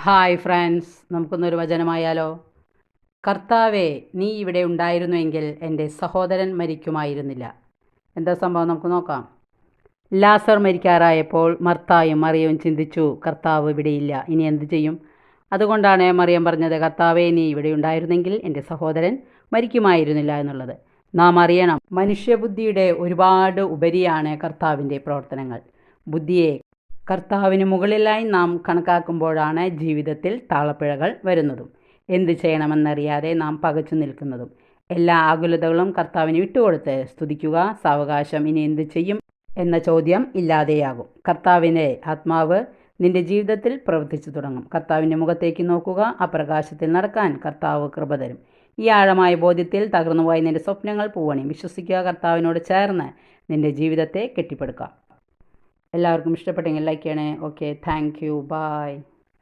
Hi friends, നമുക്കൊന്നൊരു വചനമായാലോ? കർത്താവേ, നീ ഇവിടെ ഉണ്ടായിരുന്നുവെങ്കിൽ എൻ്റെ സഹോദരൻ മരിക്കുമായിരുന്നില്ല. എന്താ സംഭവം നമുക്ക് നോക്കാം. ലാസർ മരിക്കാറായപ്പോൾ മർത്തായും മറിയവും ചിന്തിച്ചു, കർത്താവ് ഇവിടെയില്ല, ഇനി എന്തു ചെയ്യും? അതുകൊണ്ടാണ് മറിയം പറഞ്ഞത്, കർത്താവേ, നീ ഇവിടെ ഉണ്ടായിരുന്നെങ്കിൽ എൻ്റെ സഹോദരൻ മരിക്കുമായിരുന്നില്ല എന്നുള്ളത്. നാം അറിയണം, മനുഷ്യബുദ്ധിയുടെ ഒരുപാട് ഉപരിയാണ് കർത്താവിൻ്റെ പ്രവർത്തനങ്ങൾ. ബുദ്ധിയെ കർത്താവിന് മുകളിലായി നാം കണക്കാക്കുമ്പോഴാണ് ജീവിതത്തിൽ താളപ്പിഴകൾ വരുന്നതും എന്ത് ചെയ്യണമെന്നറിയാതെ നാം പകച്ചു നിൽക്കുന്നതും. എല്ലാ ആകുലതകളും കർത്താവിന് വിട്ടുകൊടുത്ത് സ്തുതിക്കുക. സാവകാശം ഇനി എന്ത് ചെയ്യും എന്ന ചോദ്യം ഇല്ലാതെയാകും. കർത്താവിൻ്റെ ആത്മാവ് നിന്റെ ജീവിതത്തിൽ പ്രവർത്തിച്ചു തുടങ്ങും. കർത്താവിൻ്റെ മുഖത്തേക്ക് നോക്കുക. ആ പ്രകാശത്തിൽ നടക്കാൻ കർത്താവ് കൃപ തരും. ഈ ആഴമായ ബോധ്യത്തിൽ തകർന്നുപോയ നിന്റെ സ്വപ്നങ്ങൾ പൂവണിയും. വിശ്വസിക്കുക, കർത്താവിനോട് ചേർന്ന് നിന്റെ ജീവിതത്തെ കെട്ടിപ്പടുക്കാം. എല്ലാവർക്കും ഇഷ്ടപ്പെട്ടെങ്കിൽ ലൈക്ക് ചെയ്യണേ. Okay, thank you, by.